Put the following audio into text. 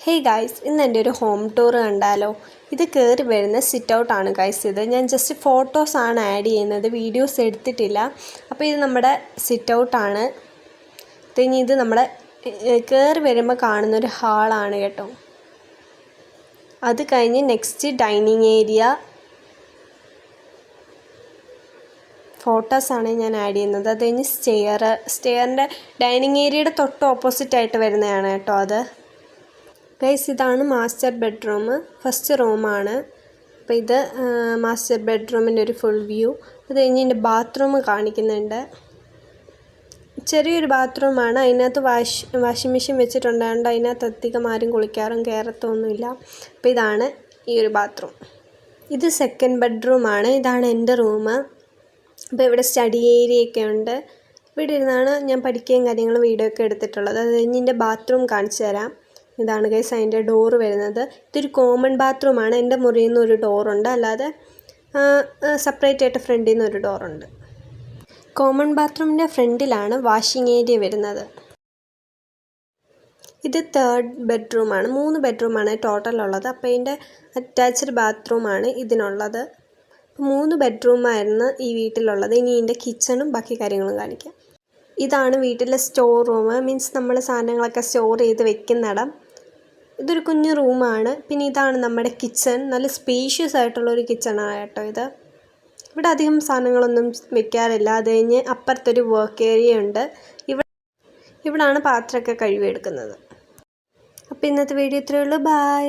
Hey guys, ഇന്ന് എൻ്റെ ഒരു ഹോം ടൂർ കണ്ടാലോ. ഇത് കയറി വരുന്ന സിറ്റ് ഔട്ടാണ് ഗൈസ്. ഇത് ഞാൻ ജസ്റ്റ് ഫോട്ടോസാണ് ആഡ് ചെയ്യുന്നത്, വീഡിയോസ് എടുത്തിട്ടില്ല. അപ്പോൾ ഇത് നമ്മുടെ സിറ്റ് ഔട്ടാണ്. ഇത് നമ്മുടെ കയറി വരുമ്പോൾ കാണുന്നൊരു ഹാളാണ് കേട്ടോ. അത് കഴിഞ്ഞ് നെക്സ്റ്റ് ഡൈനിങ് ഏരിയ. ഫോട്ടോസാണ് ഞാൻ ആഡ് ചെയ്യുന്നത്. അത് കഴിഞ്ഞ് സ്റ്റെയറിൻ്റെ ഡൈനിങ് ഏരിയയുടെ തൊട്ട് ഓപ്പോസിറ്റായിട്ട് വരുന്നതാണ് കേട്ടോ അത്. ഗൈസ്, ഇതാണ് മാസ്റ്റർ ബെഡ്റൂം, ഫസ്റ്റ് റൂമാണ്. അപ്പോൾ ഇത് മാസ്റ്റർ ബെഡ്റൂമിൻ്റെ ഒരു ഫുൾ വ്യൂ. അത് കഴിഞ്ഞ് എൻ്റെ ബാത്റൂം കാണിക്കുന്നുണ്ട്. ചെറിയൊരു ബാത്റൂമാണ്. അതിനകത്ത് വാഷിംഗ് മെഷീൻ വെച്ചിട്ടുണ്ടായതുകൊണ്ട് അതിനകത്ത് അധികം ആരും കുളിക്കാറും കയറത്തൊന്നുമില്ല. അപ്പോൾ ഇതാണ് ഈ ഒരു ബാത്റൂം. ഇത് സെക്കൻഡ് ബെഡ്റൂമാണ്. ഇതാണ് എൻ്റെ റൂം. അപ്പോൾ ഇവിടെ സ്റ്റഡി ഏരിയയൊക്കെ ഉണ്ട്. ഇവിടെ ഇരുന്നാണ് ഞാൻ പഠിക്കുകയും കാര്യങ്ങളും വീഡിയോ ഒക്കെ എടുത്തിട്ടുള്ളത്. അത് കഴിഞ്ഞ് എൻ്റെ ബാത്റൂം കാണിച്ചു തരാം. ഇതാണ് ഗൈസ് അതിൻ്റെ ഡോറ് വരുന്നത്. ഇതൊരു കോമൺ ബാത്റൂമാണ്. എൻ്റെ മുറിയിൽ നിന്ന് ഒരു ഡോറുണ്ട്, അല്ലാതെ സെപ്പറേറ്റ് ആയിട്ട് ഫ്രണ്ടിൽ നിന്ന് ഒരു ഡോറുണ്ട്. കോമൺ ബാത്റൂമിൻ്റെ ഫ്രണ്ടിലാണ് വാഷിംഗ് ഏരിയ വരുന്നത്. ഇത് തേർഡ് ബെഡ്റൂമാണ്. 3 ബെഡ്റൂമാണ് ടോട്ടൽ ഉള്ളത്. അപ്പോൾ ഇതിൻ്റെ അറ്റാച്ച്ഡ് ബാത്റൂമാണ് ഇതിനുള്ളത്. 3 ബെഡ്റൂമായിരുന്നു ഈ വീട്ടിലുള്ളത്. ഇനി ഇതിൻ്റെ കിച്ചണും ബാക്കി കാര്യങ്ങളും കാണിക്കാം. ഇതാണ് വീട്ടിലെ സ്റ്റോർ റൂം, മീൻസ് നമ്മൾ സാധനങ്ങളൊക്കെ സ്റ്റോർ ചെയ്ത് വെക്കുന്നിടം. ഇതൊരു കുഞ്ഞു റൂമാണ്. പിന്നെ ഇതാണ് നമ്മുടെ കിച്ചൺ. നല്ല സ്പേഷ്യസ് ആയിട്ടുള്ളൊരു കിച്ചണാണ് കേട്ടോ ഇത്. ഇവിടെ അധികം സാധനങ്ങളൊന്നും വെക്കാറില്ല. അത് കഴിഞ്ഞ് അപ്പുറത്തൊരു വർക്ക് ഏരിയ ഉണ്ട്. ഇവിടാണ് പാത്രമൊക്കെ കഴുകിയെടുക്കുന്നത്. അപ്പോൾ ഇന്നത്തെ വീഡിയോ ഇത്രയേ ഉള്ളൂ. ബൈ.